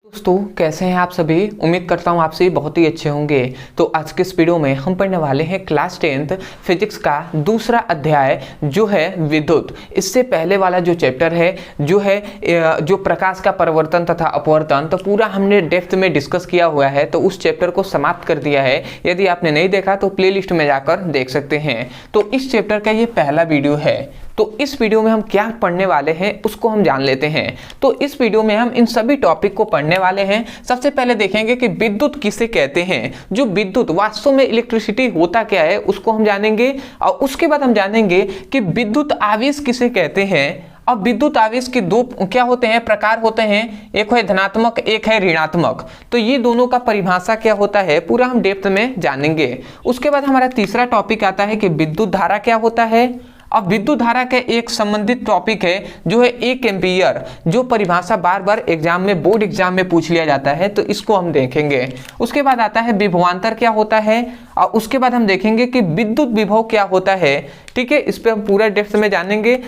दोस्तों कैसे हैं आप सभी। उम्मीद करता हूं आप सभी बहुत ही अच्छे होंगे। तो आज के इस वीडियो में हम पढ़ने वाले हैं क्लास 10th फिजिक्स का दूसरा अध्याय जो है विद्युत। इससे पहले वाला जो चैप्टर है जो प्रकाश का परिवर्तन तथा अपवर्तन, तो पूरा हमने डेप्थ में डिस्कस किया हुआ है, तो उस चैप्टर को समाप्त कर दिया है। यदि आपने नहीं देखा तो प्लेलिस्ट में जाकर देख सकते हैं। तो इस चैप्टर का ये पहला वीडियो है। तो इस वीडियो में हम क्या पढ़ने वाले हैं उसको हम जान लेते हैं। तो इस वीडियो में हम इन सभी टॉपिक को पढ़ने वाले हैं। सबसे पहले देखेंगे कि विद्युत किसे कहते हैं, जो विद्युत वास्तव में इलेक्ट्रिसिटी होता क्या है उसको हम जानेंगे, और उसके बाद हम जानेंगे कि विद्युत आवेश किसे कहते हैं। अब विद्युत आवेश के दो क्या होते हैं, प्रकार होते हैं, एक है धनात्मक, एक है ऋणात्मक। तो ये दोनों का परिभाषा क्या होता है पूरा हम डेप्थ में जानेंगे। उसके बाद हमारा तीसरा टॉपिक आता है कि विद्युत धारा क्या होता है। अब विद्युत धारा का एक संबंधित टॉपिक है जो है 1 एम्पीयर, जो परिभाषा बार बार एग्जाम में, बोर्ड एग्जाम में पूछ लिया जाता है, तो इसको हम देखेंगे। उसके बाद आता है विभवांतर क्या होता है, और उसके बाद हम देखेंगे कि विद्युत विभव क्या होता है। ठीक है, इस पे हम पूरा डेप्थ में जानेंगे।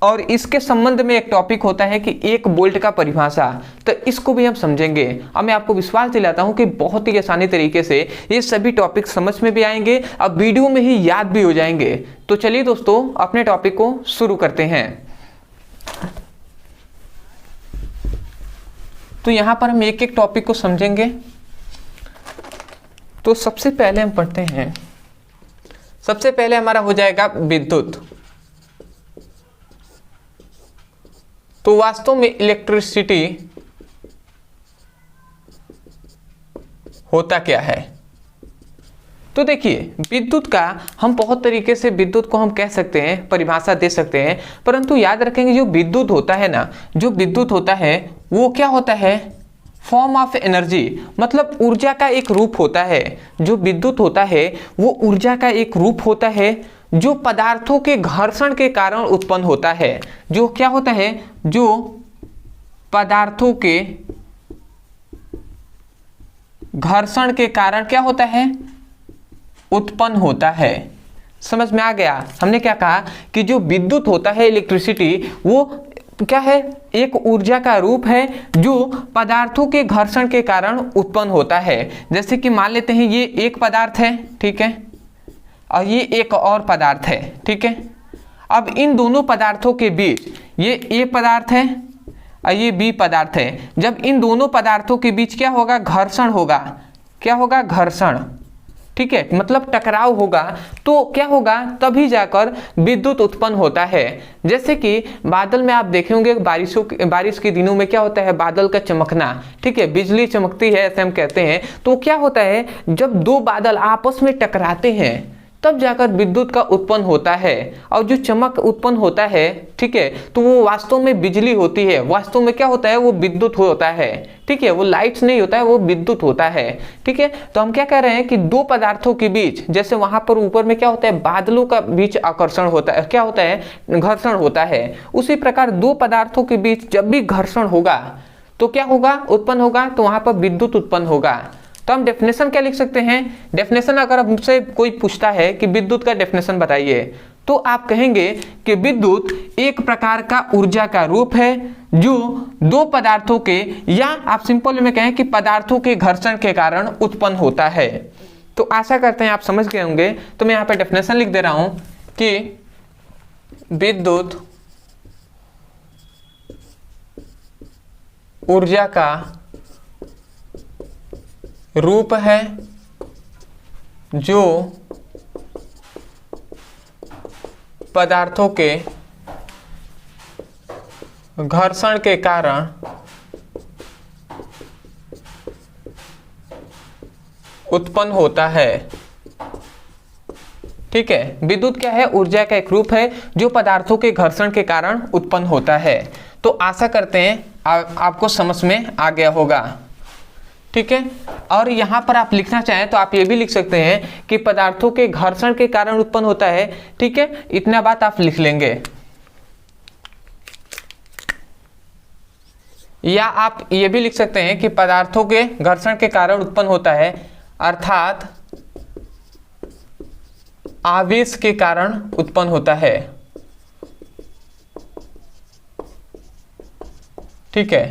और इसके संबंध में एक टॉपिक होता है कि 1 वोल्ट का परिभाषा, तो इसको भी हम समझेंगे। अब मैं आपको विश्वास दिलाता हूं कि बहुत ही आसानी तरीके से ये सभी टॉपिक समझ में भी आएंगे, अब वीडियो में ही याद भी हो जाएंगे। तो चलिए दोस्तों अपने टॉपिक को शुरू करते हैं। तो यहां पर हम एक एक टॉपिक को समझेंगे। तो सबसे पहले हम पढ़ते हैं, सबसे पहले हमारा हो जाएगा विद्युत। तो वास्तव में इलेक्ट्रिसिटी होता क्या है। तो देखिए विद्युत का हम बहुत तरीके से विद्युत को हम कह सकते हैं, परिभाषा दे सकते हैं, परंतु याद रखेंगे जो विद्युत होता है ना, जो विद्युत होता है वो क्या होता है, फॉर्म ऑफ एनर्जी, मतलब ऊर्जा का एक रूप होता है। जो विद्युत होता है वो ऊर्जा का एक रूप होता है जो पदार्थों के घर्षण के कारण उत्पन्न होता है। जो क्या होता है, जो पदार्थों के घर्षण के कारण क्या होता है, उत्पन्न होता है। समझ में आ गया। हमने क्या कहा कि जो विद्युत होता है, इलेक्ट्रिसिटी, वो क्या है, एक ऊर्जा का रूप है जो पदार्थों के घर्षण के कारण उत्पन्न होता है। जैसे कि मान लेते हैं ये एक पदार्थ है, ठीक है, और ये एक और पदार्थ है, ठीक है। अब इन दोनों पदार्थों के बीच, ये ए पदार्थ है और ये बी पदार्थ है, जब इन दोनों पदार्थों के बीच क्या होगा, घर्षण होगा। क्या होगा, घर्षण, ठीक है, मतलब टकराव होगा, तो क्या होगा, तभी जाकर विद्युत उत्पन्न होता है। जैसे कि बादल में आप देखे होंगे बारिश के दिनों में क्या होता है, बादल का चमकना, ठीक है, बिजली चमकती है ऐसे हम कहते हैं। तो क्या होता है, जब दो बादल आपस में टकराते हैं तब जाकर विद्युत का उत्पन्न होता है। और जो चमक उत्पन्न होता है, ठीक है, तो वो वास्तव में बिजली होती है। वास्तव में क्या होता है, वो विद्युत होता है, ठीक है, वो लाइट्स नहीं होता है, वो विद्युत होता है, ठीक है। तो हम क्या कह रहे हैं कि दो पदार्थों के बीच, जैसे वहां पर ऊपर में क्या होता है, बादलों का बीच आकर्षण होता है, क्या होता है, घर्षण होता है। उसी प्रकार दो पदार्थों के बीच जब भी घर्षण होगा तो क्या होगा, उत्पन्न होगा, तो वहां पर विद्युत उत्पन्न होगा। तो हम डेफिनेशन क्या लिख सकते हैं, डेफिनेशन अगर हमसे कोई पूछता है कि विद्युत का डेफिनेशन बताइए, तो आप कहेंगे कि विद्युत एक प्रकार का ऊर्जा का रूप है जो दो पदार्थों के, या आप सिंपल में कहें कि पदार्थों के घर्षण के कारण उत्पन्न होता है। तो आशा करते हैं आप समझ गए होंगे। तो मैं यहाँ पे डेफिनेशन लिख दे रहा हूं कि विद्युत ऊर्जा का रूप है जो पदार्थों के घर्षण के कारण उत्पन्न होता है। ठीक है, विद्युत क्या है, ऊर्जा का एक रूप है जो पदार्थों के घर्षण के कारण उत्पन्न होता है। तो आशा करते हैं आपको समझ में आ गया होगा, ठीक है। और यहां पर आप लिखना चाहें तो आप ये भी लिख सकते हैं कि पदार्थों के घर्षण के कारण उत्पन्न होता है, ठीक है, इतना बात आप लिख लेंगे। या आप ये भी लिख सकते हैं कि पदार्थों के घर्षण के कारण उत्पन्न होता है, अर्थात आवेश के कारण उत्पन्न होता है। ठीक है,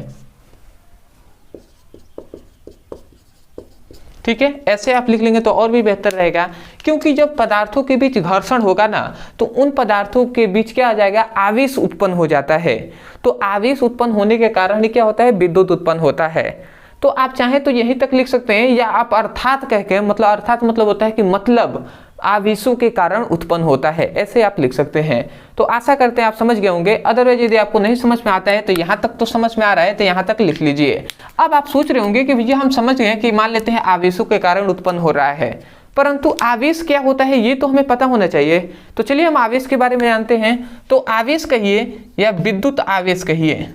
ठीक है, ऐसे आप लिख लेंगे तो और भी बेहतर रहेगा, क्योंकि जब पदार्थों के बीच घर्षण होगा ना तो उन पदार्थों के बीच क्या आ जाएगा, आवेश उत्पन्न हो जाता है। तो आवेश उत्पन्न होने के कारण ही क्या होता है, विद्युत उत्पन्न होता है। तो आप चाहें तो यहीं तक लिख सकते हैं, या आप अर्थात कह के, मतलब अर्थात मतलब होता है कि मतलब आवेशों के कारण उत्पन्न होता है, ऐसे आप लिख सकते हैं। तो आशा करते हैं आप समझ गए होंगे। अदरवाइज यदि आपको नहीं समझ में आता है तो यहाँ तक तो समझ में आ रहा है तो यहाँ तक लिख लीजिए। अब आप सोच रहे होंगे कि भैया हम समझ गए कि मान लेते हैं आवेशों के कारण उत्पन्न हो रहा है, परंतु आवेश क्या होता है ये तो हमें पता होना चाहिए। तो चलिए हम आवेश के बारे में जानते हैं। तो आवेश कहिए या विद्युत आवेश कहिए,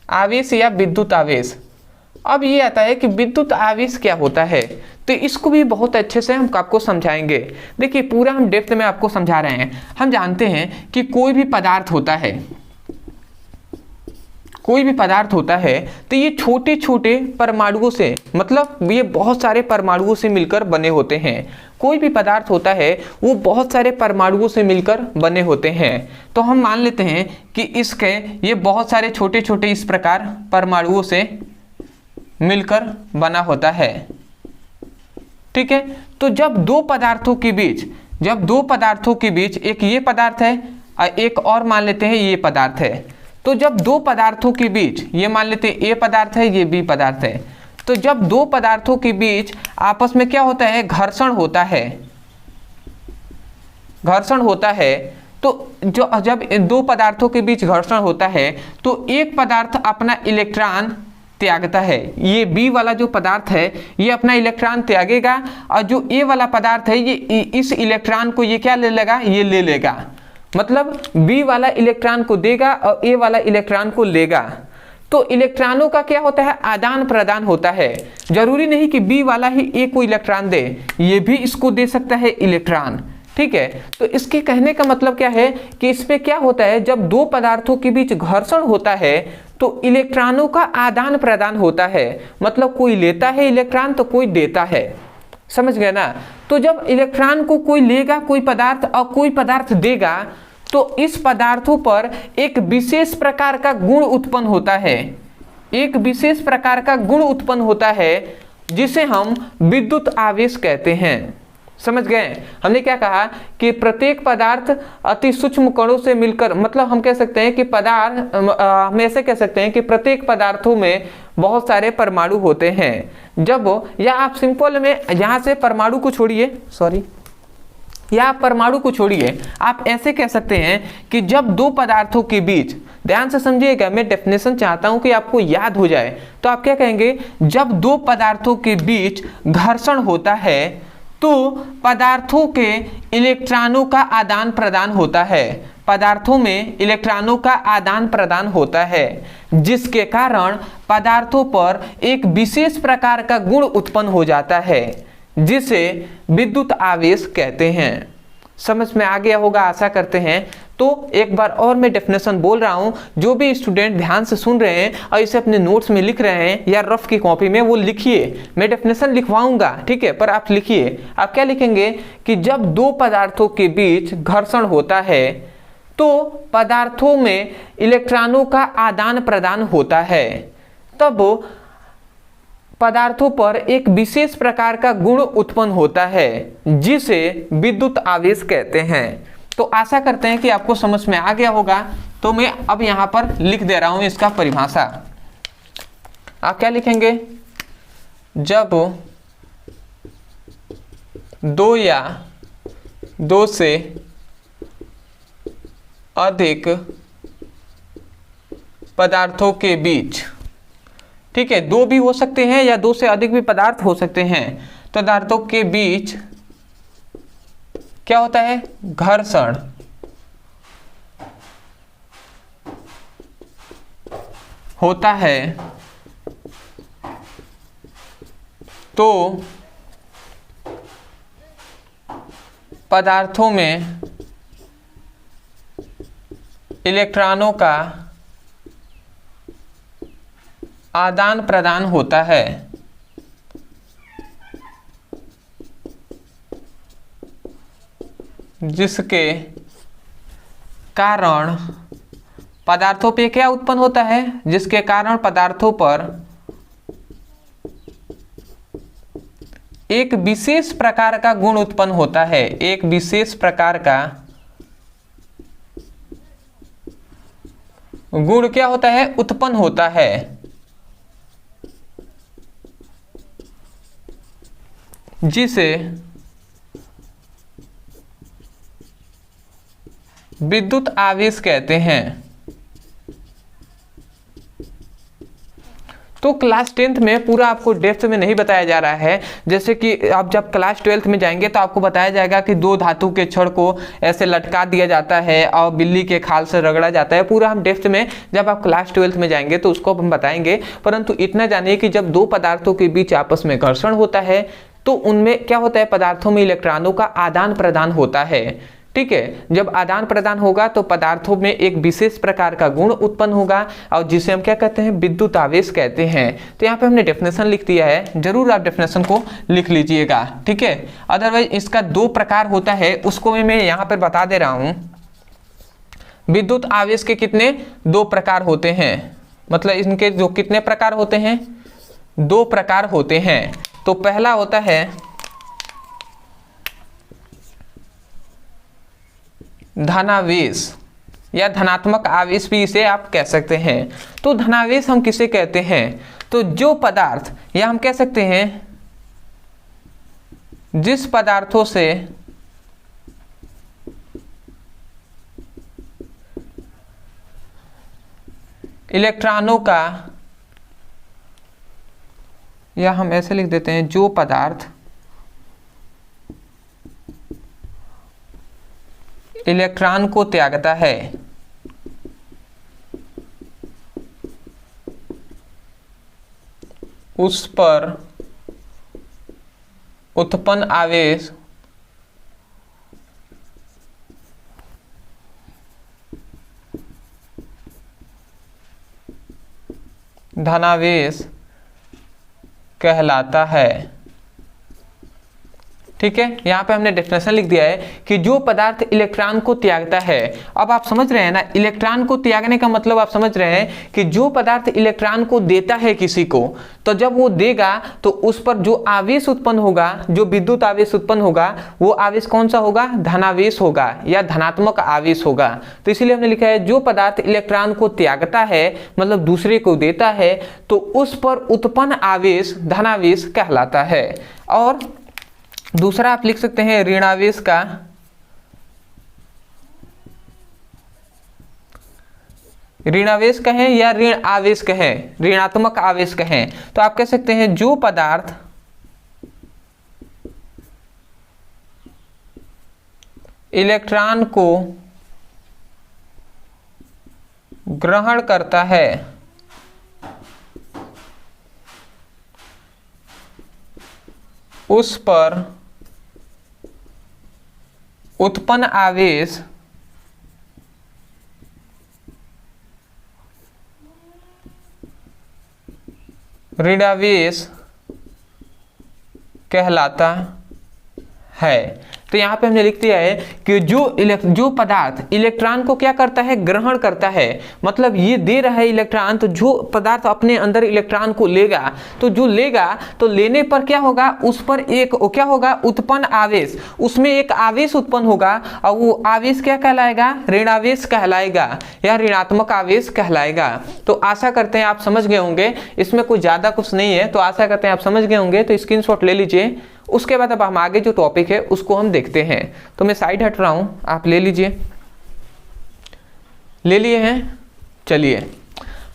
आवेश या विद्युत आवेश। अब ये आता है कि विद्युत आवेश क्या होता है, तो इसको भी बहुत अच्छे से हम आपको समझाएंगे। देखिए पूरा हम डेप्थ में आपको समझा रहे हैं। हम जानते हैं कि कोई भी पदार्थ होता है, कोई भी पदार्थ होता है तो ये छोटे छोटे परमाणुओं से, मतलब ये बहुत सारे परमाणुओं से मिलकर बने होते हैं। कोई भी पदार्थ होता है वो बहुत सारे परमाणुओं से मिलकर बने होते हैं। तो हम मान लेते हैं कि इसके ये बहुत सारे छोटे छोटे इस प्रकार परमाणुओं से मिलकर बना होता है। ठीक है, तो जब दो पदार्थों के बीच एक ये पदार्थ है और एक और मान लेते हैं ये पदार्थ है, तो जब दो पदार्थों के बीच, ये मान लेते हैं ए पदार्थ है ये बी पदार्थ है, तो जब दो पदार्थों के बीच आपस में क्या होता है, घर्षण होता है, तो जब दो पदार्थों के बीच घर्षण होता है तो एक पदार्थ अपना इलेक्ट्रॉन त्यागता है। ये बी वाला जो पदार्थ है ये अपना इलेक्ट्रॉन त्यागेगा, और जो ए वाला पदार्थ है ये इस इलेक्ट्रॉन को ये क्या ले लेगा, ये ले लेगा। मतलब बी वाला इलेक्ट्रॉन को देगा और ए वाला इलेक्ट्रॉन को लेगा। तो इलेक्ट्रॉनों का क्या होता है, आदान प्रदान होता है। जरूरी नहीं कि बी वाला ही ए को इलेक्ट्रॉन दे, ये भी इसको दे सकता है इलेक्ट्रॉन। ठीक है, तो इसके कहने का मतलब क्या है कि इसमें क्या होता है, जब दो पदार्थों के बीच घर्षण होता है तो इलेक्ट्रॉनों का आदान प्रदान होता है। मतलब कोई लेता है इलेक्ट्रॉन तो कोई देता है, समझ गए ना। तो जब इलेक्ट्रॉन को कोई लेगा कोई पदार्थ और कोई पदार्थ देगा, तो इस पदार्थों पर एक विशेष प्रकार का गुण उत्पन्न होता है, एक विशेष प्रकार का गुण उत्पन्न होता है जिसे हम विद्युत आवेश कहते हैं। समझ गए, हमने क्या कहा कि प्रत्येक पदार्थ अति सूक्ष्म कणों से मिलकर, मतलब हम कह सकते हैं कि हम ऐसे कह सकते हैं कि प्रत्येक पदार्थों में बहुत सारे परमाणु होते हैं। जब, या आप सिंपल में यहाँ से परमाणु को छोड़िए, परमाणु को छोड़िए, आप ऐसे कह सकते हैं कि जब दो पदार्थों के बीच, ध्यान से समझिएगा, मैं डेफिनेशन चाहता हूं कि आपको याद हो जाए। तो आप क्या कहेंगे, जब दो पदार्थों के बीच घर्षण होता है तो पदार्थों के इलेक्ट्रॉनों का आदान प्रदान होता है, पदार्थों में इलेक्ट्रॉनों का आदान प्रदान होता है, जिसके कारण पदार्थों पर एक विशेष प्रकार का गुण उत्पन्न हो जाता है जिसे विद्युत आवेश कहते हैं। समझ में आ गया होगा आशा करते हैं। तो एक बार और मैं डेफिनेशन बोल रहा हूं, जो भी स्टूडेंट ध्यान से सुन रहे हैं और इसे अपने नोट्स में लिख रहे हैं या रफ की कॉपी में, वो लिखिए। मैं डेफिनेशन लिखवाऊंगा, ठीक है, पर आप लिखिए। आप क्या लिखेंगे कि जब दो पदार्थों के बीच घर्षण होता है तो पदार्थों में इलेक्ट्रॉनों का आदान प्रदान होता है, तब पदार्थों पर एक विशेष प्रकार का गुण उत्पन्न होता है जिसे विद्युत आवेश कहते हैं। तो आशा करते हैं कि आपको समझ में आ गया होगा। तो मैं अब यहां पर लिख दे रहा हूं इसका परिभाषा। आप क्या लिखेंगे, जब दो या दो से अधिक पदार्थों के बीच, ठीक है, दो भी हो सकते हैं या दो से अधिक भी पदार्थ हो सकते हैं, पदार्थों के बीच क्या होता है, घर्षण होता है, तो पदार्थों में इलेक्ट्रॉनों का आदान प्रदान होता है, जिसके कारण पदार्थों पे क्या उत्पन्न होता है, जिसके कारण पदार्थों पर एक विशेष प्रकार का गुण उत्पन्न होता है, एक विशेष प्रकार का गुण क्या होता है, उत्पन्न होता है, जिसे विद्युत आवेश कहते हैं। तो क्लास 10th में पूरा आपको डेप्थ में नहीं बताया जा रहा है, जैसे कि आप जब क्लास 12th में जाएंगे तो आपको बताया जाएगा कि दो धातु के छड़ को ऐसे लटका दिया जाता है और बिल्ली के खाल से रगड़ा जाता है। पूरा हम डेप्थ में जब आप क्लास 12th में जाएंगे तो उसको हम बताएंगे। परंतु इतना जानिए कि जब दो पदार्थों के बीच आपस में घर्षण होता है तो उनमें क्या होता है, पदार्थों में इलेक्ट्रॉनों का आदान प्रदान होता है। ठीक है, जब आदान प्रदान होगा तो पदार्थों में एक विशेष प्रकार का गुण उत्पन्न होगा और जिसे हम क्या कहते हैं, विद्युत आवेश कहते हैं। तो यहाँ पे हमने डेफिनेशन लिख दिया है, जरूर आप डेफिनेशन को लिख लीजिएगा। ठीक है, अदरवाइज इसका दो प्रकार होता है, उसको भी मैं यहाँ पे बता दे रहा हूँ। विद्युत आवेश के कितने, दो प्रकार होते हैं, मतलब इनके जो कितने प्रकार होते हैं, दो प्रकार होते हैं। तो पहला होता है धनावेश या धनात्मक आवेश भी इसे आप कह सकते हैं। तो धनावेश हम किसे कहते हैं, तो जो पदार्थ, या हम कह सकते हैं जिस पदार्थों से इलेक्ट्रॉनों का, या हम ऐसे लिख देते हैं, जो पदार्थ इलेक्ट्रॉन को त्यागता है, उस पर उत्पन्न आवेश धनावेश कहलाता है। ठीक है, यहाँ पे हमने डेफिनेशन लिख दिया है कि जो पदार्थ इलेक्ट्रॉन को त्यागता है। अब आप समझ रहे हैं ना, इलेक्ट्रॉन को त्यागने का मतलब आप समझ रहे हैं कि जो पदार्थ इलेक्ट्रॉन को देता है किसी को, तो जब वो देगा तो उस पर जो आवेश उत्पन्न होगा, जो विद्युत आवेश उत्पन्न होगा, वो आवेश कौन सा होगा, धनावेश होगा या धनात्मक आवेश होगा। तो इसीलिए हमने लिखा है जो पदार्थ इलेक्ट्रॉन को त्यागता है, मतलब दूसरे को देता है, तो उस पर उत्पन्न आवेश धनावेश कहलाता है। और दूसरा आप लिख सकते हैं ऋणावेश का, ऋणावेश कहें या ऋण आवेश कहें, ऋणात्मक आवेश कहें, तो आप कह सकते हैं जो पदार्थ इलेक्ट्रॉन को ग्रहण करता है, उस पर उत्पन्न आवेश ऋणावेश कहलाता है। तो यहाँ पे हमने लिख दिया है कि जो पदार्थ इलेक्ट्रॉन को क्या करता है, ग्रहण करता है, मतलब ये दे रहा है इलेक्ट्रॉन, तो जो पदार्थ अपने अंदर इलेक्ट्रॉन को लेगा, तो जो लेगा तो लेने पर क्या होगा, उस पर एक क्या होगा, उत्पन्न आवेश, उसमें एक आवेश उत्पन्न होगा और वो आवेश क्या कहलाएगा, ऋणावेश कहलाएगा या ऋणात्मक आवेश कहलाएगा। तो आशा करते हैं आप समझ गए होंगे, इसमें कुछ ज़्यादा कुछ नहीं है, तो आशा करते हैं आप समझ गए होंगे। तो स्क्रीनशॉट ले लीजिए, उसके बाद अब हम आगे जो टॉपिक है उसको हम देखते हैं। तो मैं साइड हट रहा हूँ, आप ले लीजिए, ले लिए हैं। चलिए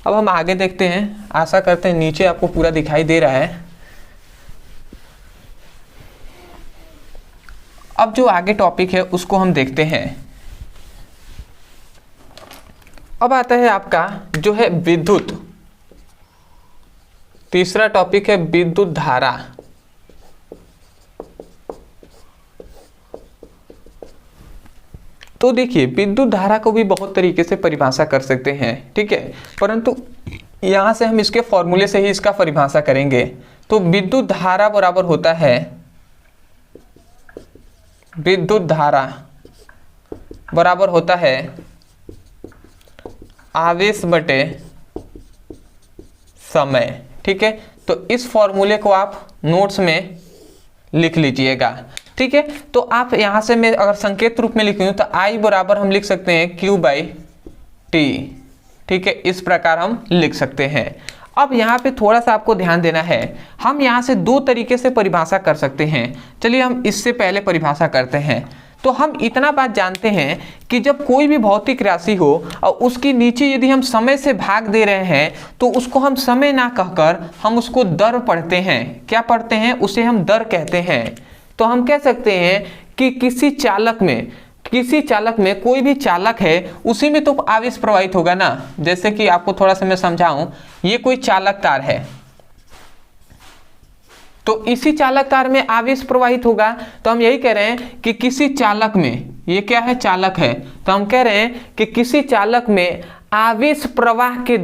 अब हम आगे देखते हैं। आशा करते हैं नीचे आपको पूरा दिखाई दे रहा है। अब जो आगे टॉपिक है उसको हम देखते हैं। अब आता है आपका जो है विद्युत, तीसरा टॉपिक है विद्युत धारा। तो देखिए विद्युत धारा को भी बहुत तरीके से परिभाषा कर सकते हैं, ठीक है, परंतु यहाँ से हम इसके फॉर्मूले से ही इसका परिभाषा करेंगे। तो विद्युत धारा बराबर होता है, विद्युत धारा बराबर होता है आवेश बटे समय। ठीक है, तो इस फॉर्मूले को आप नोट्स में लिख लीजिएगा। ठीक है, तो आप यहाँ से मैं अगर संकेत रूप में लिखूँ तो I बराबर हम लिख सकते हैं Q/T। ठीक है, इस प्रकार हम लिख सकते हैं। अब यहाँ पे थोड़ा सा आपको ध्यान देना है, हम यहाँ से दो तरीके से परिभाषा कर सकते हैं। चलिए हम इससे पहले परिभाषा करते हैं। तो हम इतना बात जानते हैं कि जब कोई भी भौतिक राशि हो और उसके नीचे यदि हम समय से भाग दे रहे हैं तो उसको हम समय ना कहकर हम उसको दर पढ़ते हैं। क्या पढ़ते हैं? उसे हम दर कहते हैं। तो हम कह सकते हैं कि किसी चालक में कोई भी चालक है, उसी में तो आवेश प्रवाहित होगा ना। जैसे कि आपको थोड़ा सा मैं समझाऊं, ये कोई चालक तार है, तो इसी चालक तार में आवेश प्रवाहित होगा। तो हम यही कह रहे हैं कि किसी चालक में, ये क्या है? चालक है। तो हम कह रहे हैं कि किसी चालक में आवेश प्रवाह के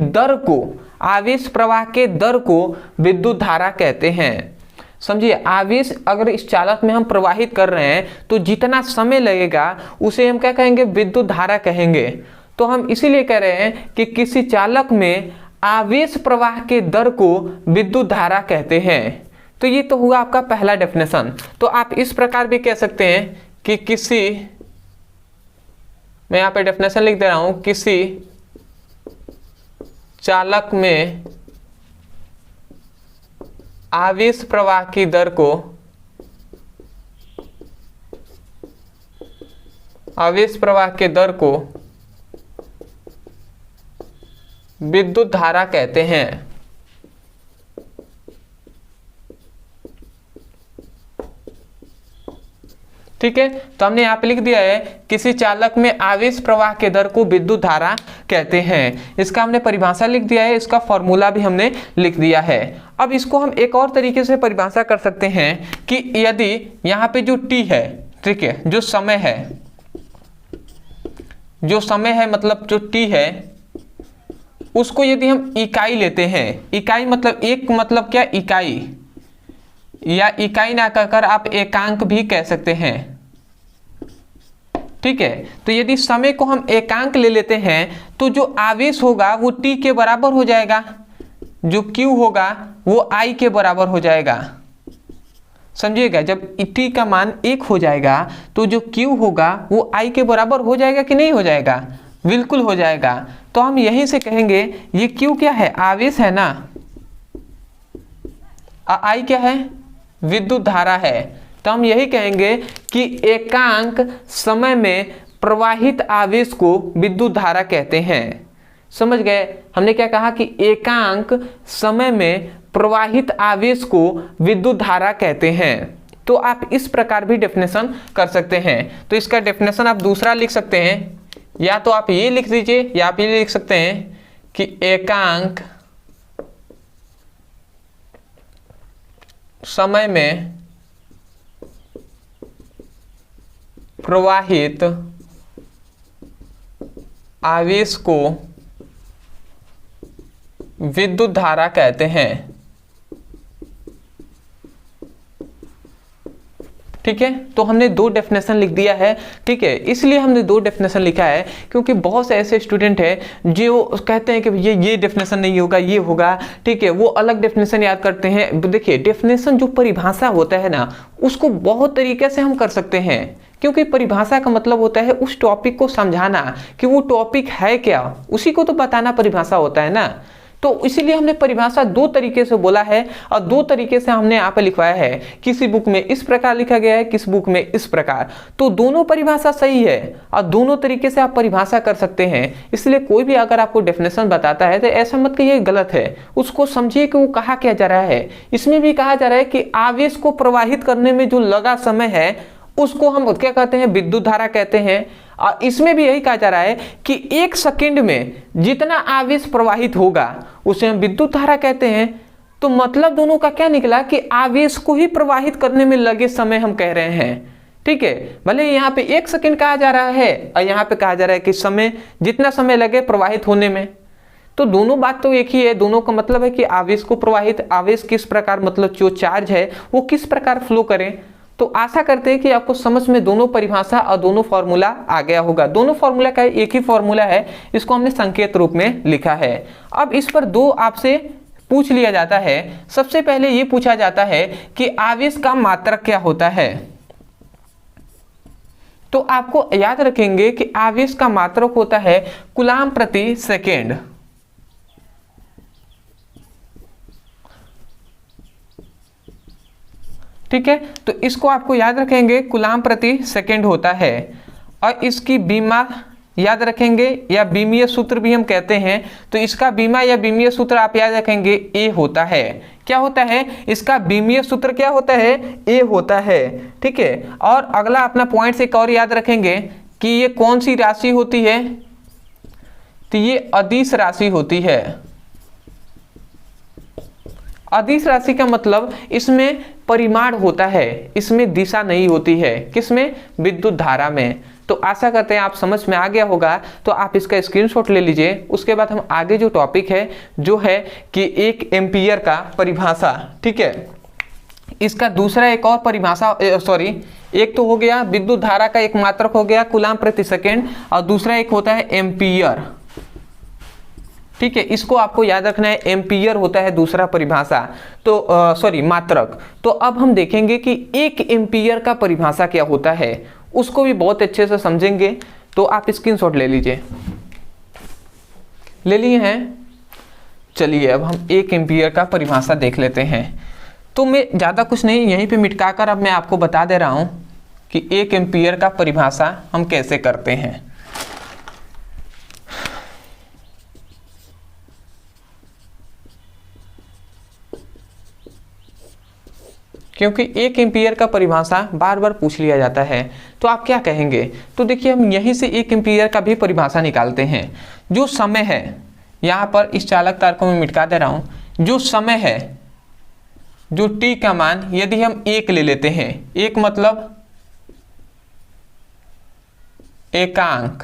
दर को विद्युत धारा कहते हैं। समझिए, आवेश अगर इस चालक में हम प्रवाहित कर रहे हैं तो जितना समय लगेगा उसे हम क्या कहेंगे? विद्युत धारा कहेंगे। तो हम इसीलिए कह रहे हैं कि किसी चालक में आवेश प्रवाह के दर को विद्युत धारा कहते हैं। तो ये तो हुआ आपका पहला डेफिनेशन। तो आप इस प्रकार भी कह सकते हैं कि किसी, मैं यहाँ पे डेफिनेशन लिख दे रहा हूं, किसी चालक में आवेश प्रवाह की दर को विद्युत धारा कहते हैं। ठीक है, तो हमने यहाँ पे लिख दिया है किसी चालक में आवेश प्रवाह के दर को विद्युत धारा कहते हैं। इसका हमने परिभाषा लिख दिया है, इसका फॉर्मूला भी हमने लिख दिया है। अब इसको हम एक और तरीके से परिभाषा कर सकते हैं कि यदि यहाँ पे जो T है, ठीक है, जो समय है मतलब जो T है, उसको यदि हम इकाई लेते हैं, इकाई मतलब एक, मतलब क्या? इकाई, या इकाई ना कहकर आप एकांक भी कह सकते हैं। ठीक है, तो यदि समय को हम एकांक ले लेते हैं तो जो आवेश होगा वो T के बराबर हो जाएगा, जो Q होगा वो I के बराबर हो जाएगा। समझिएगा, जब T का मान 1 हो जाएगा तो जो Q होगा वो I के बराबर हो जाएगा कि नहीं हो जाएगा? बिल्कुल हो जाएगा। तो हम यहीं से कहेंगे ये Q क्या है? आवेश है ना, I क्या है? विद्युत धारा है। तो हम यही कहेंगे कि एकांक समय में प्रवाहित आवेश को विद्युत धारा कहते हैं। समझ गए? हमने क्या कहा कि एकांक समय में प्रवाहित आवेश को विद्युत धारा कहते हैं। तो आप इस प्रकार भी डेफिनेशन कर सकते हैं। तो इसका डेफिनेशन आप दूसरा लिख सकते हैं, या तो आप ये लिख दीजिए या आप ये लिख सकते हैं कि एकांक समय में प्रवाहित आवेश को विद्युत धारा कहते हैं। ठीक है, तो हमने दो डेफिनेशन लिख दिया है। ठीक है, इसलिए हमने दो डेफिनेशन लिखा है क्योंकि बहुत से ऐसे स्टूडेंट हैं जो कहते हैं कि ये डेफिनेशन नहीं होगा, ये होगा। ठीक है, वो अलग डेफिनेशन याद करते हैं। देखिए, डेफिनेशन जो परिभाषा होता है ना, उसको बहुत तरीके से हम कर सकते हैं, क्योंकि परिभाषा का मतलब होता है उस टॉपिक को समझाना कि वो टॉपिक है क्या, उसी को तो बताना परिभाषा होता है ना। तो इसीलिए हमने परिभाषा दो तरीके से बोला है और दो तरीके से हमने यहाँ पे लिखवाया है। किसी बुक में इस प्रकार लिखा गया है, किस बुक में इस प्रकार। तो दोनों परिभाषा सही है और दोनों तरीके से आप परिभाषा कर सकते हैं। इसलिए कोई भी अगर आपको डेफिनेशन बताता है तो ऐसा मत कहिए गलत है, उसको समझिए कि वो कहा क्या जा रहा है। इसमें भी कहा जा रहा है कि आवेश को प्रवाहित करने में जो लगा समय है उसको हम क्या कहते हैं? विद्युत धारा कहते हैं। और इसमें भी यही कहा जा रहा है कि 1 सेकंड में जितना आवेश प्रवाहित होगा उसे हम विद्युत धारा कहते हैं। तो मतलब दोनों का क्या निकला कि आवेश को ही प्रवाहित करने में लगे समय हम कह रहे हैं। ठीक है, भले यहाँ पे 1 सेकंड कहा जा रहा है और यहाँ पे कहा जा रहा है कि समय, जितना समय लगे प्रवाहित होने में। तो दोनों बात तो एक ही है, दोनों का मतलब है कि आवेश को प्रवाहित, आवेश किस प्रकार, मतलब जो चार्ज है वो किस प्रकार फ्लो करें। तो आशा करते हैं कि आपको समझ में दोनों परिभाषा और दोनों फॉर्मूला आ गया होगा। दोनों फॉर्मूला का एक ही फॉर्मूला है, इसको हमने संकेत रूप में लिखा है। अब इस पर दो आपसे पूछ लिया जाता है, सबसे पहले ये पूछा जाता है कि आवेश का मात्रक क्या होता है। तो आपको याद रखेंगे कि आवेश का मात्रक होता है कूलाम प्रति सेकेंड। ठीक है, तो इसको आपको याद रखेंगे, कूलाम प्रति सेकेंड होता है। और इसकी बीमा याद रखेंगे, या बीमीय सूत्र भी हम कहते हैं। तो इसका बीमा या बीमीय सूत्र आप याद रखेंगे, ए होता है। क्या होता है? इसका बीमीय सूत्र क्या होता है? ए होता है। ठीक है, और अगला अपना पॉइंट से एक और याद रखेंगे कि ये कौन सी राशि होती है? तो ये अदिश राशि होती है। अदिश राशि का मतलब इसमें परिमाण होता है, इसमें दिशा नहीं होती है। किसमें? विद्युत धारा में। तो आशा करते हैं आप समझ में आ गया होगा। तो आप इसका स्क्रीनशॉट ले लीजिए। उसके बाद हम आगे जो टॉपिक है जो है कि 1 एम्पीयर का परिभाषा। ठीक है, इसका दूसरा एक और परिभाषा, एक तो हो गया विद्युत धारा का एक मात्रक हो गया कूलाम प्रति सेकेंड, और दूसरा एक होता है एम्पीयर। ठीक है, इसको आपको याद रखना है, एम्पीयर होता है दूसरा परिभाषा। तो मात्रक। तो अब हम देखेंगे कि 1 एम्पीयर का परिभाषा क्या होता है, उसको भी बहुत अच्छे से समझेंगे। तो आप स्क्रीनशॉट ले लीजिए। ले लिए हैं? चलिए अब हम 1 एम्पीयर का परिभाषा देख लेते हैं। तो मैं ज़्यादा कुछ नहीं यहीं पे मिटका कर अब मैं आपको बता दे रहा हूँ कि 1 एम्पीयर का परिभाषा हम कैसे करते हैं। क्योंकि 1 एम्पीयर का परिभाषा बार बार पूछ लिया जाता है, तो आप क्या कहेंगे? तो देखिए हम यहीं से 1 एम्पीयर का भी परिभाषा निकालते हैं। जो समय है, यहाँ पर इस चालक तार को मैं मिटका दे रहा हूँ। जो समय है, जो t का मान यदि हम 1 ले लेते हैं, 1 मतलब एकांक,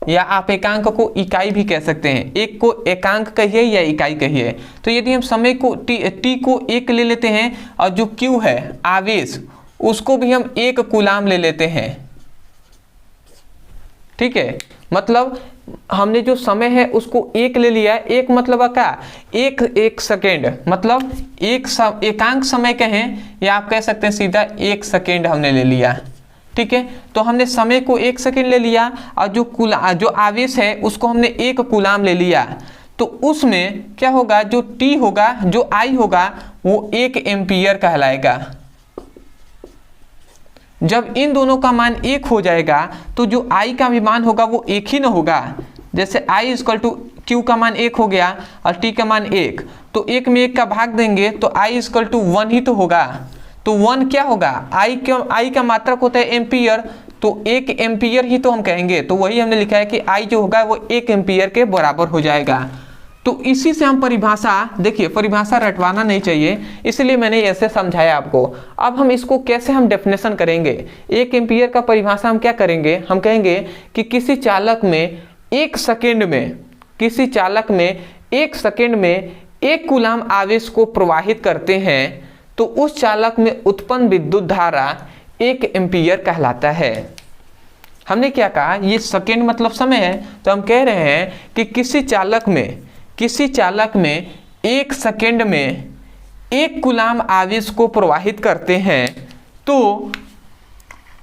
या आप एकांक को इकाई भी कह सकते हैं। 1 को एकांक कहिए या इकाई कहिए। तो यदि हम समय को t को 1 ले लेते हैं, और जो q है आवेश, उसको भी हम 1 कूलाम ले लेते हैं। ठीक है, मतलब हमने जो समय है उसको 1 ले लिया। 1 मतलब क्या? 1 सेकेंड, मतलब एकांक समय कहें, या आप कह सकते हैं सीधा 1 सेकेंड हमने ले लिया। ठीक है, तो हमने समय को 1 सेकेंड ले लिया, और जो आवेश है उसको हमने 1 कूलाम ले लिया। तो उसमें क्या होगा? जो t होगा, जो I होगा, वो 1 एम्पीयर कहलाएगा। जब इन दोनों का मान 1 हो जाएगा तो जो I का भी मान होगा वो 1 ही ना होगा। जैसे I = Q का मान 1 हो गया और T का मान 1, तो 1 में 1 का भाग देंगे तो I = 1 ही तो होगा। तो 1 क्या होगा? I का मात्रक होता है एम्पीयर, तो 1 एम्पीयर ही तो हम कहेंगे। तो वही हमने लिखा है कि I जो होगा वो 1 एम्पीयर के बराबर हो जाएगा। तो इसी से हम परिभाषा, देखिए परिभाषा रटवाना नहीं चाहिए, इसलिए मैंने ऐसे समझाया आपको। अब हम इसको कैसे हम डेफिनेशन करेंगे? 1 एम्पीयर का परिभाषा हम क्या करेंगे? हम कहेंगे कि किसी चालक में 1 सेकेंड में 1 कूलाम आवेश को प्रवाहित करते हैं, तो उस चालक में उत्पन्न विद्युत धारा 1 एम्पीयर कहलाता है। हमने क्या कहा? ये सेकेंड मतलब समय है, तो हम कह रहे हैं कि किसी चालक में 1 सेकेंड में 1 कूलाम आवेश को प्रवाहित करते हैं, तो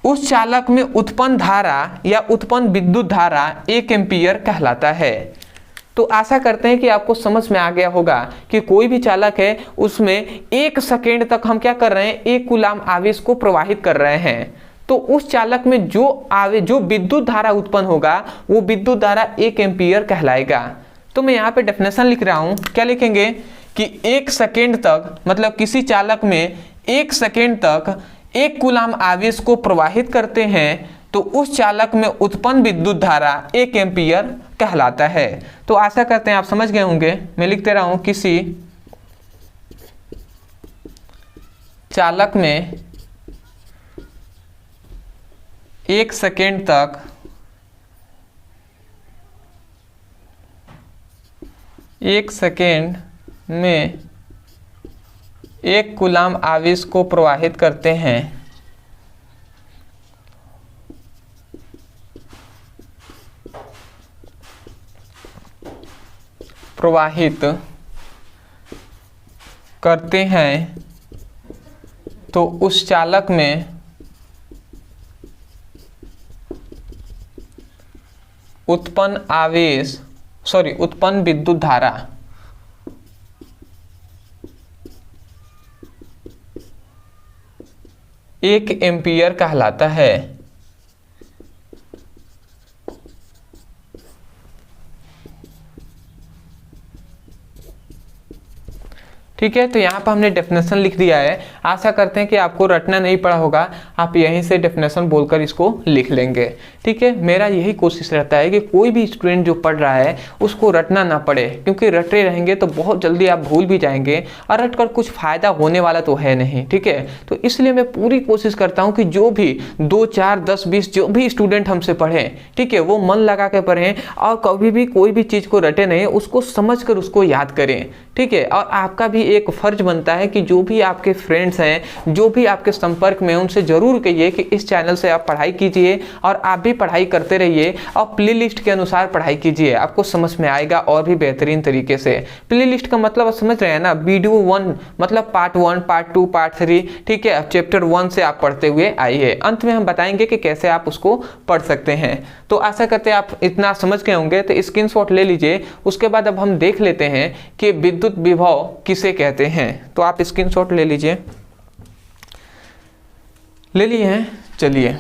उस चालक में उत्पन्न धारा या उत्पन्न विद्युत धारा 1 एम्पीयर कहलाता है। तो आशा करते हैं कि आपको समझ में आ गया होगा कि कोई भी चालक है उसमें 1 सेकेंड तक हम क्या कर रहे हैं? 1 कूलाम आवेश को प्रवाहित कर रहे हैं। तो उस चालक में जो विद्युत धारा उत्पन्न होगा वो विद्युत धारा 1 एम्पीयर कहलाएगा। तो मैं यहाँ पे डेफिनेशन लिख रहा हूँ। क्या लिखेंगे? कि 1 सेकेंड तक, मतलब किसी चालक में 1 सेकेंड तक 1 कूलाम आवेश को प्रवाहित करते हैं, तो उस चालक में उत्पन्न विद्युत धारा 1 एम्पीयर कहलाता है। तो आशा करते हैं आप समझ गए होंगे। मैं लिखते रहा हूं, किसी चालक में 1 सेकेंड तक 1 सेकेंड में 1 कूलाम आवेश को प्रवाहित करते हैं, करते हैं तो उस चालक में उत्पन्न विद्युत धारा 1 एम्पीयर कहलाता है। ठीक है, तो यहाँ पर हमने डेफिनेशन लिख दिया है। आशा करते हैं कि आपको रटना नहीं पड़ा होगा, आप यहीं से डेफिनेशन बोलकर इसको लिख लेंगे। ठीक है, मेरा यही कोशिश रहता है कि कोई भी स्टूडेंट जो पढ़ रहा है उसको रटना ना पड़े, क्योंकि रटे रहेंगे तो बहुत जल्दी आप भूल भी जाएंगे और रट कर कुछ फ़ायदा होने वाला तो है नहीं। ठीक है, तो इसलिए मैं पूरी कोशिश करता हूँ कि जो भी 2, 4, 10, 20 जो भी स्टूडेंट हमसे पढ़ें, ठीक है, वो मन लगा के पढ़ें और कभी भी कोई भी चीज़ को रटे नहीं, उसको समझ कर उसको याद करें। ठीक है, और आपका भी एक फर्ज बनता है कि जो भी आपके फ्रेंड्स हैं, जो भी आपके संपर्क में, उनसे जरूर कहिए कि इस चैनल से आप पढ़ाई कीजिए और आप भी पढ़ाई करते रहिए और प्लेलिस्ट के अनुसार पढ़ाई कीजिए, आपको समझ में आएगा और भी बेहतरीन तरीके से। प्लेलिस्ट का मतलब आप समझ रहे हैं ना, वीडियो 1 मतलब पार्ट 1, पार्ट 2, पार्ट 3। ठीक है, चैप्टर 1 से आप पढ़ते हुए आइए, अंत में हम बताएंगे कि कैसे आप उसको पढ़ सकते हैं। तो आशा करते हैं आप इतना समझ गए होंगे, तो स्क्रीनशॉट ले लीजिए। उसके बाद अब हम देख लेते हैं कि विद्युत विभव किसे कहते हैं, तो आप स्क्रीनशॉट ले लीजिए। ले लिए हैं, चलिए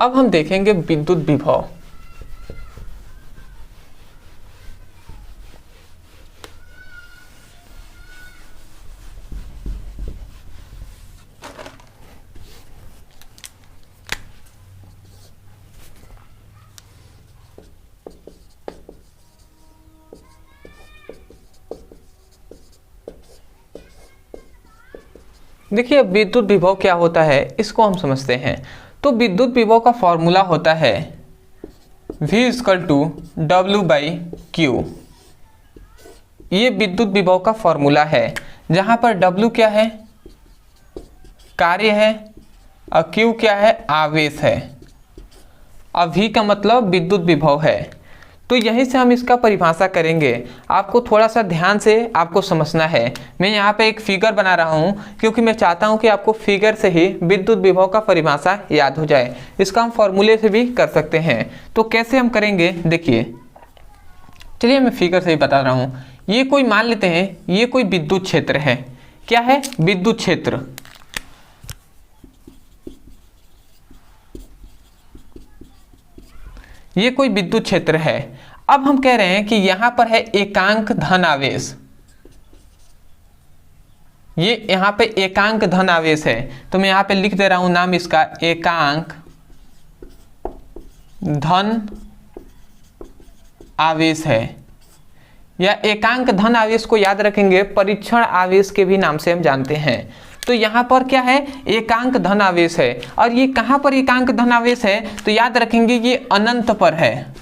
अब हम देखेंगे विद्युत विभव। देखिए विद्युत विभव क्या होता है इसको हम समझते हैं। तो विद्युत विभव का फॉर्मूला होता है V=W/Q। ये विद्युत विभव का फॉर्मूला है, जहां पर W क्या है, कार्य है, और Q क्या है, आवेश है, और V का मतलब विद्युत विभव है। तो यहीं से हम इसका परिभाषा करेंगे, आपको थोड़ा सा ध्यान से आपको समझना है। मैं यहाँ पे एक फिगर बना रहा हूँ क्योंकि मैं चाहता हूँ कि आपको फिगर से ही विद्युत विभव का परिभाषा याद हो जाए। इसका हम फॉर्मूले से भी कर सकते हैं। तो कैसे हम करेंगे, देखिए, चलिए मैं फिगर से ही बता रहा हूँ। ये कोई मान लेते हैं, ये कोई विद्युत क्षेत्र है। क्या है, विद्युत क्षेत्र। ये कोई विद्युत क्षेत्र है। अब हम कह रहे हैं कि यहां पर है एकांक धन आवेश। ये यहां पे एकांक धन आवेश है, तो मैं यहां पे लिख दे रहा हूं नाम इसका, एकांक धन आवेश है। या एकांक धन आवेश को याद रखेंगे परीक्षण आवेश के भी नाम से हम जानते हैं। तो यहाँ पर क्या है, एकांक धन आवेश है। और ये कहाँ पर एकांक धन आवेश है, तो याद रखेंगे ये अनंत पर है।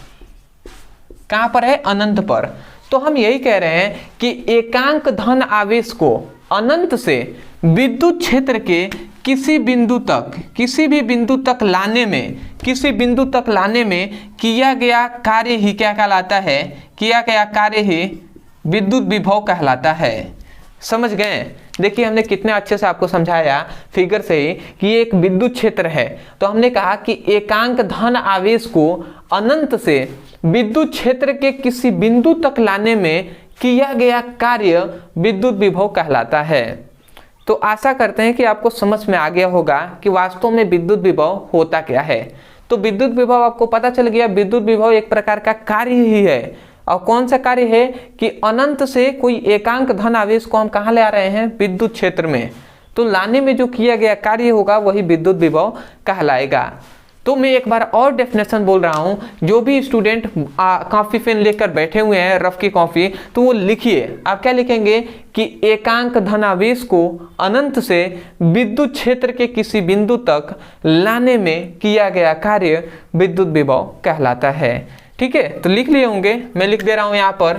कहाँ पर है, अनंत पर। तो हम यही कह रहे हैं कि एकांक धन आवेश को अनंत से विद्युत क्षेत्र के किसी भी बिंदु तक लाने में किया गया कार्य ही क्या कहलाता है, किया गया कार्य ही विद्युत विभव कहलाता है। समझ गए। देखिए हमने कितने अच्छे से आपको समझाया फिगर से ही कि ये एक विद्युत क्षेत्र है। तो हमने कहा कि एकांक धन आवेश को अनंत से विद्युत क्षेत्र के किसी बिंदु तक लाने में किया गया कार्य विद्युत विभव कहलाता है। तो आशा करते हैं कि आपको समझ में आ गया होगा कि वास्तव में विद्युत विभव होता क्या है। तो विद्युत विभव आपको पता चल गया, विद्युत विभव एक प्रकार का कार्य ही है। और कौन सा कार्य है कि अनंत से कोई एकांक धन आवेश को हम कहाँ ले आ रहे हैं, विद्युत क्षेत्र में। तो लाने में जो किया गया कार्य होगा वही विद्युत विभव कहलाएगा। तो मैं एक बार और डेफिनेशन बोल रहा हूँ, जो भी स्टूडेंट कॉपी पेन लेकर बैठे हुए हैं, रफ की कॉपी, तो वो लिखिए। आप क्या लिखेंगे कि एकांक धन आवेश को अनंत से विद्युत क्षेत्र के किसी बिंदु तक लाने में किया गया कार्य विद्युत विभव कहलाता है। ठीक है, तो लिख लिए होंगे, मैं लिख दे रहा हूं यहां पर,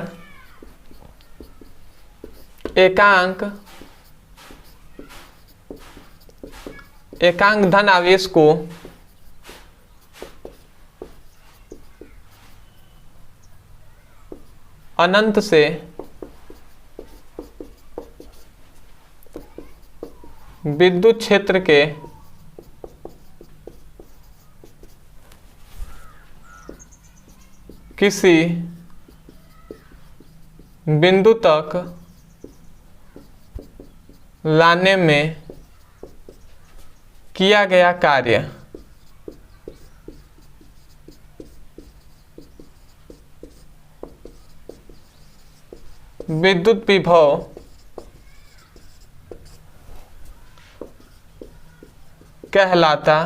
एकांक धन आवेश को अनंत से विद्युत क्षेत्र के किसी बिंदु तक लाने में किया गया कार्य विद्युत विभव कहलाता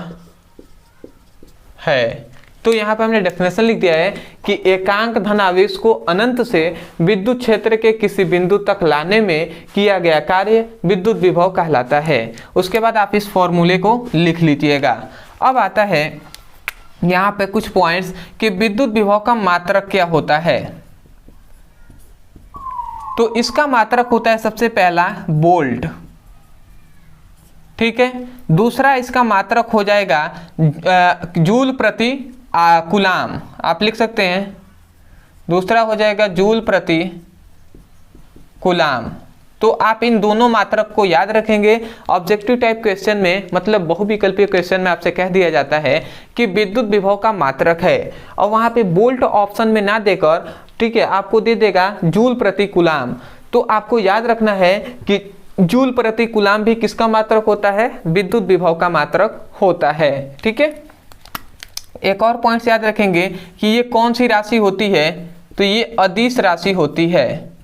है। तो यहाँ पे हमने डेफिनेशन लिख दिया है कि एकांक धनावेश को अनंत से विद्युत क्षेत्र के किसी बिंदु तक लाने में किया गया कार्य विद्युत विभव कहलाता है। उसके बाद आप इस फॉर्मूले को लिख लीजिएगा। अब आता है यहाँ पे कुछ पॉइंट्स कि विद्युत विभव का मात्रक क्या होता है। तो इसका मात्रक होता है सबसे पहला वोल्ट, ठीक है। दूसरा इसका मात्रक हो जाएगा जूल प्रति कूलाम, आप लिख सकते हैं। दूसरा हो जाएगा जूल प्रति कूलाम। तो आप इन दोनों मात्रक को याद रखेंगे। ऑब्जेक्टिव टाइप क्वेश्चन में, मतलब बहुविकल्पीय क्वेश्चन में आपसे कह दिया जाता है कि विद्युत विभव का मात्रक है, और वहां पे वोल्ट ऑप्शन में ना देकर, ठीक है, आपको दे देगा जूल प्रति कूलाम। तो आपको याद रखना है कि जूल प्रति कूलाम भी किसका मात्रक होता है, विद्युत विभव का मात्रक होता है, ठीक है। एक और पॉइंट याद रखेंगे कि ये कौन सी राशि होती है, तो ये अदिश राशि होती है,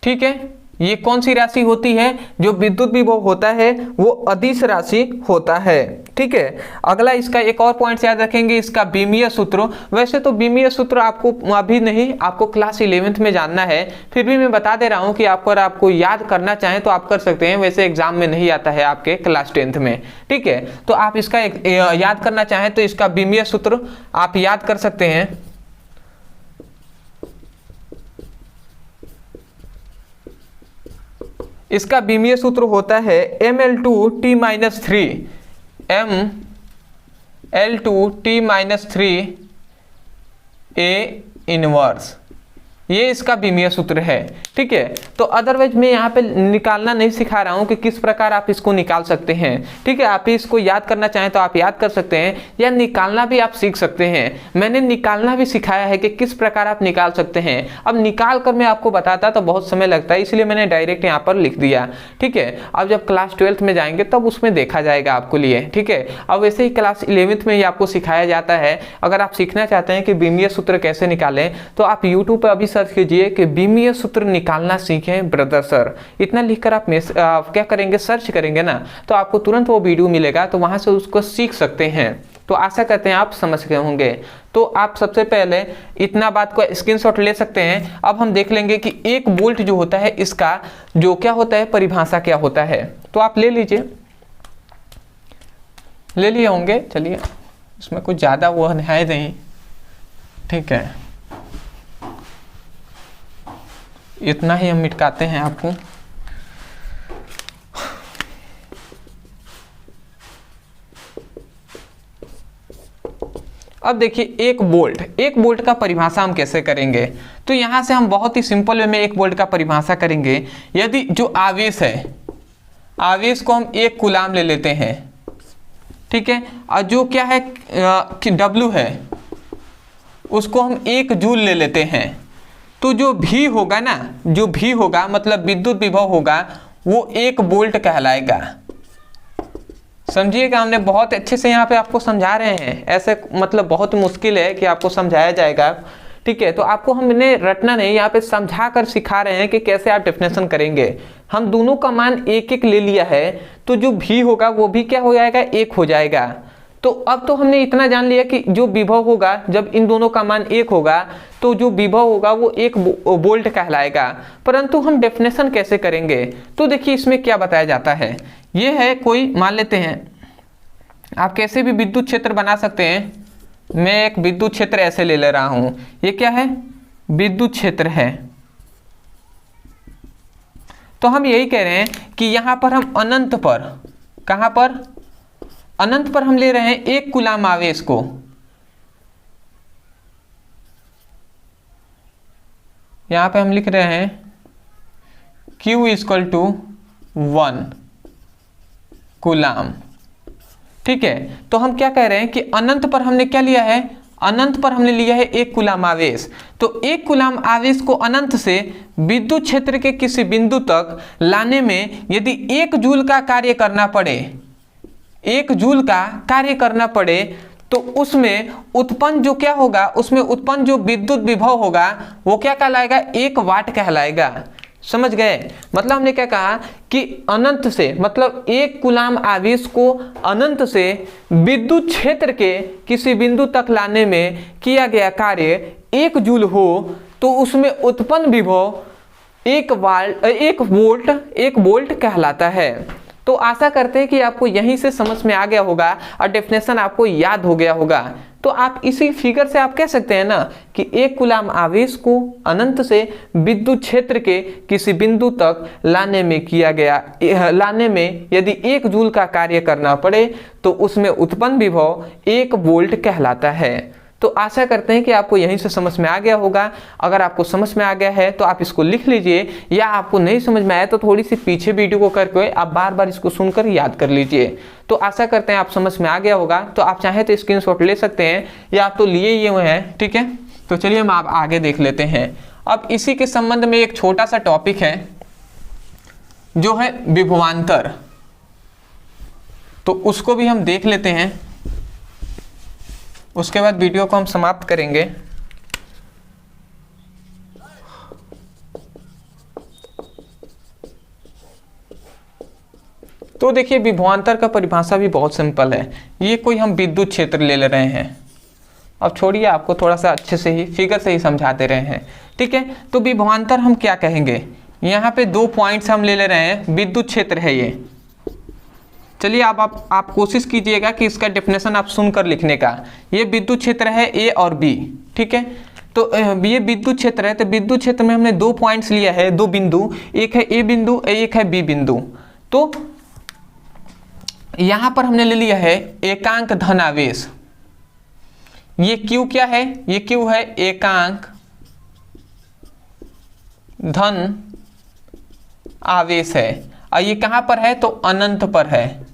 ठीक है। ये कौन सी राशि होती है, जो विद्युत विभव होता है वो अदिश राशि होता है, ठीक है। अगला इसका एक और पॉइंट याद रखेंगे, इसका बीमीय सूत्र। वैसे तो बीमीय सूत्र आपको अभी नहीं, आपको क्लास 11th में जानना है, फिर भी मैं बता दे रहा हूँ कि आपको याद करना चाहें तो आप कर सकते हैं। वैसे एग्जाम में नहीं आता है आपके क्लास 10th में, ठीक है। तो आप इसका याद करना चाहें तो इसका बीमीय सूत्र आप याद कर सकते हैं। इसका बीमीय सूत्र होता है ml2t-3 ml2t-3 A इनवर्स, ये इसका बीमीय सूत्र है, ठीक है। तो अदरवाइज मैं यहाँ पे निकालना नहीं सिखा रहा हूँ कि किस प्रकार आप इसको निकाल सकते हैं, ठीक है। आप इसको याद करना चाहें तो आप याद कर सकते हैं, या निकालना भी आप सीख सकते हैं। मैंने निकालना भी सिखाया है कि किस प्रकार आप निकाल सकते हैं। अब निकाल कर मैं आपको बताता तो बहुत समय लगता है, इसलिए मैंने डायरेक्ट यहाँ पर लिख दिया, ठीक है। अब जब क्लास 12th में जाएंगे तब उसमें देखा जाएगा आपको लिए, ठीक है। अब वैसे ही क्लास 11th में ही आपको सिखाया जाता है। अगर आप सीखना चाहते हैं कि बीमीय सूत्र कैसे निकालें तो आप यूट्यूब पर अभी सर्च कीजिए कि बीमीय सूत्र निकालना सीखें ब्रदर सर। इतना लिखकर आप क्या करेंगे, सर्च करेंगे ना, तो आपको तुरंत वो वीडियो मिलेगा, तो वहां से उसको सीख सकते हैं। तो आशा करते हैं आप समझ गए होंगे। तो आप सबसे पहले इतना बात को स्क्रीनशॉट ले सकते हैं। अब हम देख लेंगे कि 1 वोल्ट जो होता है इसका जो क्या होता है, परिभाषा क्या होता है। तो आप ले लीजिए, ले लिए होंगे। चलिए, इसमें कुछ ज़्यादा वो है नहीं, ठीक है। इतना ही हम मिटकाते हैं आपको। अब देखिए 1 वोल्ट का परिभाषा हम कैसे करेंगे। तो यहां से हम बहुत ही सिंपल वे में 1 वोल्ट का परिभाषा करेंगे। यदि जो आवेश है, आवेश को हम 1 कूलाम ले लेते हैं, ठीक है, और जो क्या है कि W है उसको हम 1 जूल ले लेते हैं। तो जो भी होगा ना, जो भी होगा मतलब विद्युत विभव होगा वो 1 वोल्ट कहलाएगा। समझिएगा, हमने बहुत अच्छे से यहाँ पे आपको समझा रहे हैं। ऐसे मतलब बहुत मुश्किल है कि आपको समझाया जाएगा, ठीक है। तो आपको हमने रटना नहीं, यहाँ पे समझा कर सिखा रहे हैं कि कैसे आप डेफिनेशन करेंगे। हम दोनों का मान 1-1 ले लिया है, तो जो भी होगा वो भी क्या हो जाएगा, 1 हो जाएगा। तो अब तो हमने इतना जान लिया कि जो विभव होगा, जब इन दोनों का मान 1 होगा तो जो विभव होगा वो 1 वोल्ट कहलाएगा। परंतु हम डेफिनेशन कैसे करेंगे, तो देखिए इसमें क्या बताया जाता है। ये है कोई, मान लेते हैं आप कैसे भी विद्युत क्षेत्र बना सकते हैं। मैं एक विद्युत क्षेत्र ऐसे ले रहा हूं, ये क्या है, विद्युत क्षेत्र है। तो हम यही कह रहे हैं कि यहां पर हम अनंत पर, कहां पर, अनंत पर हम ले रहे हैं 1 कूलाम आवेश को। यहां पे हम लिख रहे हैं Q = 1, कूलाम। ठीक है, तो हम क्या कह रहे हैं कि अनंत पर हमने क्या लिया है, अनंत पर हमने लिया है 1 कूलाम आवेश। तो 1 कूलाम आवेश को अनंत से विद्युत क्षेत्र के किसी बिंदु तक लाने में यदि 1 जूल का कार्य करना पड़े, 1 जूल का कार्य करना पड़े, तो उसमें उत्पन्न जो क्या होगा, उसमें उत्पन्न जो विद्युत विभव होगा वो क्या कहलाएगा, 1 वाट कहलाएगा। समझ गए? मतलब हमने क्या कहा कि अनंत से, मतलब 1 कूलाम आवेश को अनंत से विद्युत क्षेत्र के किसी बिंदु तक लाने में किया गया कार्य 1 जूल हो, तो उसमें उत्पन्न विभव 1 वोल्ट कहलाता है। तो आशा करते हैं कि आपको यहीं से समझ में आ गया होगा और डेफिनेशन आपको याद हो गया होगा। तो आप इसी फिगर से आप कह सकते हैं ना कि 1 कूलाम आवेश को अनंत से विद्युत क्षेत्र के किसी बिंदु तक लाने में यदि 1 जूल का कार्य करना पड़े तो उसमें उत्पन्न विभव 1 वोल्ट कहलाता है। तो आशा करते हैं कि आपको यहीं से समझ में आ गया होगा। अगर आपको समझ में आ गया है तो आप इसको लिख लीजिए, या आपको नहीं समझ में आया तो थोड़ी सी पीछे वीडियो को करके आप बार बार इसको सुनकर याद कर लीजिए। तो आशा करते हैं आप समझ में आ गया होगा। तो आप चाहें तो स्क्रीनशॉट ले सकते हैं, या आप तो लिए ही हुए हैं। ठीक है, तो चलिए हम आप आगे देख लेते हैं। अब इसी के संबंध में एक छोटा सा टॉपिक है जो है विभवांतर, तो उसको भी हम देख लेते हैं, उसके बाद वीडियो को हम समाप्त करेंगे। तो देखिए, विभवांतर का परिभाषा भी बहुत सिंपल है। ये कोई हम विद्युत क्षेत्र ले रहे हैं, अब छोड़िए, आपको थोड़ा सा अच्छे से ही फिगर से ही समझा दे रहे हैं। ठीक है, तो विभवांतर हम क्या कहेंगे, यहाँ पे 2 पॉइंट्स हम ले रहे हैं, विद्युत क्षेत्र है ये। चलिए आप कोशिश कीजिएगा कि इसका डेफिनेशन आप सुनकर लिखने का। ये विद्युत क्षेत्र है ए और बी। ठीक है, तो ये विद्युत क्षेत्र है, तो विद्युत क्षेत्र में हमने 2 पॉइंट्स लिया है, 2 बिंदु, एक है ए बिंदु, एक है बी बिंदु। तो यहां पर हमने ले लिया है एकांक धन आवेश। ये क्यू क्या है, ये क्यू है एकांक धन आवेश है, और ये कहां पर है, तो अनंत पर है।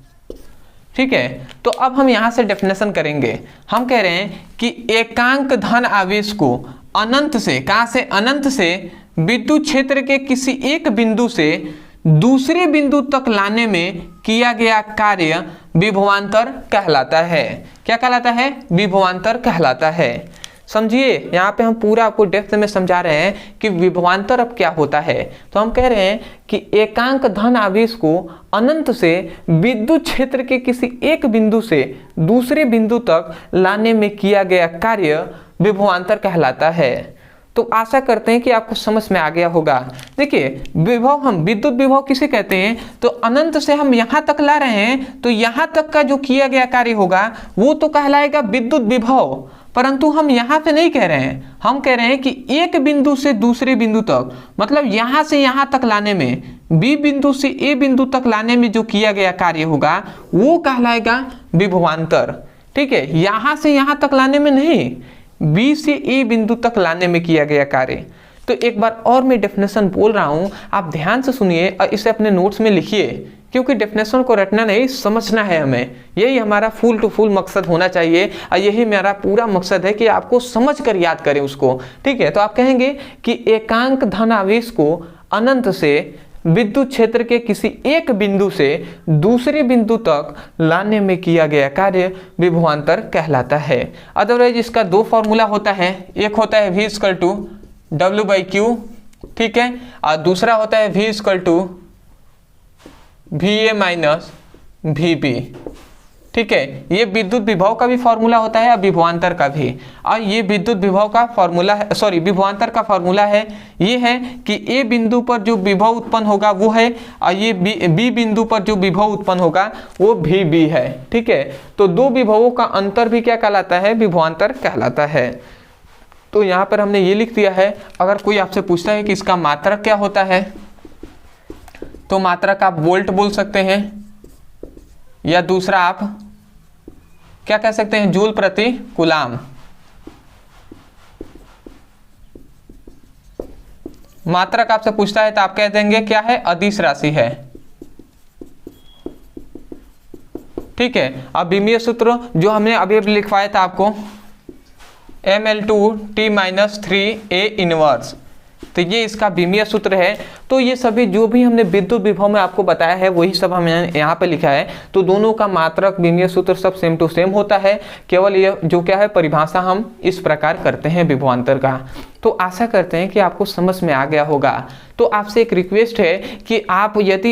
ठीक है, तो अब हम यहां से डेफिनेशन करेंगे। हम कह रहे हैं कि एकांक धन आवेश को अनंत से, कहां से, अनंत से विद्युत क्षेत्र के किसी एक बिंदु से दूसरे बिंदु तक लाने में किया गया कार्य विभवांतर कहलाता है। क्या कहलाता है, विभवांतर कहलाता है। समझिए, यहाँ पे हम पूरा आपको डेप्थ में समझा रहे हैं कि विभवांतर अब क्या होता है। तो हम कह रहे हैं कि एकांक धन आवेश को अनंत से विद्युत क्षेत्र के किसी एक बिंदु से दूसरे बिंदु तक लाने में किया गया कार्य विभवांतर कहलाता है। तो आशा करते हैं कि आपको समझ में आ गया होगा। देखिए, विभव, हम विद्युत विभव किसे कहते हैं, तो अनंत से हम यहाँ तक ला रहे हैं, तो यहाँ तक का जो किया गया कार्य होगा वो तो कहलाएगा विद्युत विभव। परंतु हम यहाँ पे नहीं कह रहे हैं, हम कह रहे हैं कि एक बिंदु से दूसरे बिंदु तक, मतलब यहाँ से यहाँ तक लाने में, बी बिंदु से ए बिंदु तक लाने में जो किया गया कार्य होगा वो कहलाएगा विभवांतर। ठीक है, यहाँ से यहाँ तक लाने में नहीं, बी से ए बिंदु तक लाने में किया गया कार्य। तो एक बार और मैं डेफिनेशन बोल रहा हूँ, आप ध्यान से सुनिए और इसे अपने नोट्स में लिखिए, क्योंकि डेफिनेशन को रटना नहीं, समझना है हमें। यही हमारा फुल टू फुल मकसद होना चाहिए, और यही मेरा पूरा मकसद है कि आपको समझ कर याद करें उसको। ठीक है, तो आप कहेंगे कि एकांक धन आवेश को अनंत से विद्युत क्षेत्र के किसी एक बिंदु से दूसरे बिंदु तक लाने में किया गया कार्य विभवांतर कहलाता है। अदरवाइज इसका 2 फॉर्मूला होता है, एक होता है V इक्वल टू W/Q, ठीक है, और दूसरा होता है V equal to VA minus VB। ठीक है, ये विद्युत विभव का भी फॉर्मूला होता है और विभवांतर का भी। और ये विद्युत विभव का फॉर्मूला है, सॉरी, विभवांतर का फॉर्मूला है, ये है कि ए बिंदु पर जो विभव उत्पन्न होगा वो है, और ये बी बिंदु पर जो विभव उत्पन्न होगा वो VB है। ठीक है, तो 2 विभवों का अंतर भी क्या कहलाता है, विभवांतर कहलाता है। तो यहाँ पर हमने ये लिख दिया है। अगर कोई आपसे पूछता है कि इसका मात्रक क्या होता है, तो मात्रक आप वोल्ट बोल सकते हैं, या दूसरा आप क्या कह सकते हैं, जूल प्रति कूलाम। मात्रक आपसे पूछता है तो आप कह देंगे क्या है, अदिश राशि है। ठीक है। अब बीमीय सूत्र जो हमने अभी अभी लिखवाया था आपको, Ml2T-3 A इनवर्स, तो ये इसका बीमीय सूत्र है। तो ये सभी जो भी हमने विद्युत विभव में आपको बताया है वही सब हमने यहाँ पे लिखा है। तो दोनों का मात्रक बीमीय सूत्र सब सेम टू सेम होता है, केवल ये जो क्या है परिभाषा हम इस प्रकार करते हैं विभवांतर का। तो आशा करते हैं कि आपको समझ में आ गया होगा। तो आपसे एक रिक्वेस्ट है कि आप यदि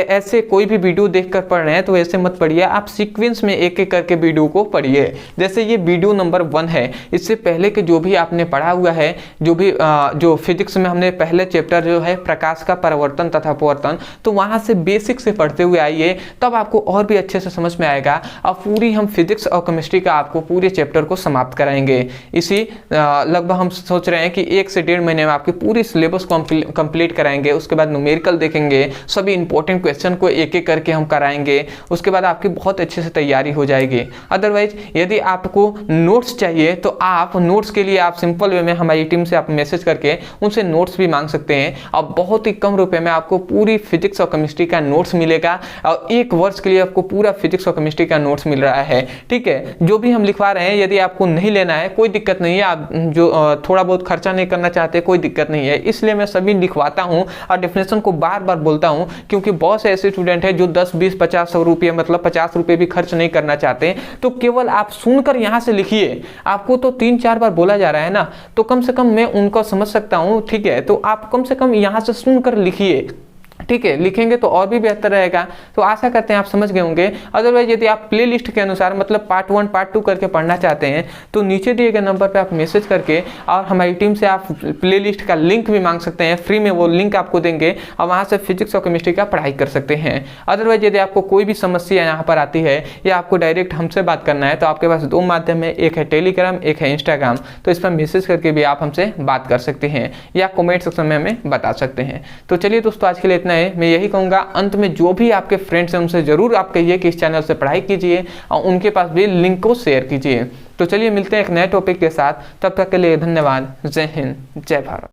ऐसे कोई भी वीडियो देखकर पढ़ रहे हैं तो ऐसे मत पढ़िए, आप सीक्वेंस में एक एक करके वीडियो को पढ़िए। जैसे ये वीडियो नंबर 1 है, इससे पहले के जो भी आपने पढ़ा हुआ है, जो भी जो फिजिक्स में हमने पहले चैप्टर जो है प्रकाश का परावर्तन तथा अपवर्तन, तो वहाँ से बेसिक से पढ़ते हुए आइए, तब आपको और भी अच्छे से समझ में आएगा। अब पूरी हम फिजिक्स और केमिस्ट्री का आपको पूरे चैप्टर को समाप्त कराएंगे। इसी लगभग हम सोच रहे हैं कि 1 से 1.5 महीने में आपकी पूरी सिलेबस को कंप्लीट कराएंगे। उसके बाद न्यूमेरिकल देखेंगे, सभी इंपॉर्टेंट क्वेश्चन को एक एक करके हम कराएंगे। उसके बाद आपकी बहुत अच्छे से तैयारी हो जाएगी। अदरवाइज यदि आपको नोट्स चाहिए तो आप नोट्स के लिए आप सिंपल वे में हमारी टीम से आप मैसेज करके उनसे नोट्स भी मांग सकते हैं। अब बहुत ही कम रुपए में आपको पूरी फिजिक्स और केमिस्ट्री का नोट्स मिलेगा और 1 वर्ष के लिए आपको पूरा फिजिक्स और केमिस्ट्री का नोट्स मिल रहा है। ठीक है, जो भी हम लिखवा रहे हैं यदि आपको नहीं लेना है कोई दिक्कत नहीं है, आप जो थोड़ा बहुत खर्चा नहीं करना चाहते कोई दिक्कत नहीं है। इसलिए मैं सभी लिखवाता हूं और डेफिनेशन को बार बार बोलता हूं, क्योंकि बहुत से ऐसे स्टूडेंट हैं जो 10, 20, 50, 100 रुपये मतलब 50 रुपये भी खर्च नहीं करना चाहते। तो केवल आप सुनकर यहां से लिखिए। आपको तो 3-4 बार बोला जा रहा है ना, तो कम से कम मैं उनको समझ सकता हूं। ठीक है, तो आप कम से कम यहां से सुनकर लिखिए। ठीक है, लिखेंगे तो और भी बेहतर रहेगा। तो आशा करते हैं आप समझ गए होंगे। अदरवाइज यदि आप प्ले लिस्ट के अनुसार मतलब पार्ट 1 पार्ट 2 करके पढ़ना चाहते हैं तो नीचे दिए गए नंबर पे आप मैसेज करके और हमारी टीम से आप प्ले लिस्ट का लिंक भी मांग सकते हैं। फ्री में वो लिंक आपको देंगे और वहाँ से फिजिक्स और केमिस्ट्री का पढ़ाई कर सकते हैं। अदरवाइज यदि आपको कोई भी समस्या यहाँ पर आती है या आपको डायरेक्ट हमसे बात करना है तो आपके पास 2 माध्यम है, एक है टेलीग्राम, एक है इंस्टाग्राम। तो इस पर मैसेज करके भी आप हमसे बात कर सकते हैं या कमेंट सेक्शन में हमें बता सकते हैं। तो चलिए दोस्तों, आज के लिए इतना है। मैं यही कहूंगा अंत में, जो भी आपके फ्रेंड्स हैं उनसे जरूर आप कहिए कि इस चैनल से पढ़ाई कीजिए और उनके पास भी लिंक को शेयर कीजिए। तो चलिए मिलते हैं एक नए टॉपिक के साथ, तब तक के लिए धन्यवाद। जय हिंद, जय भारत।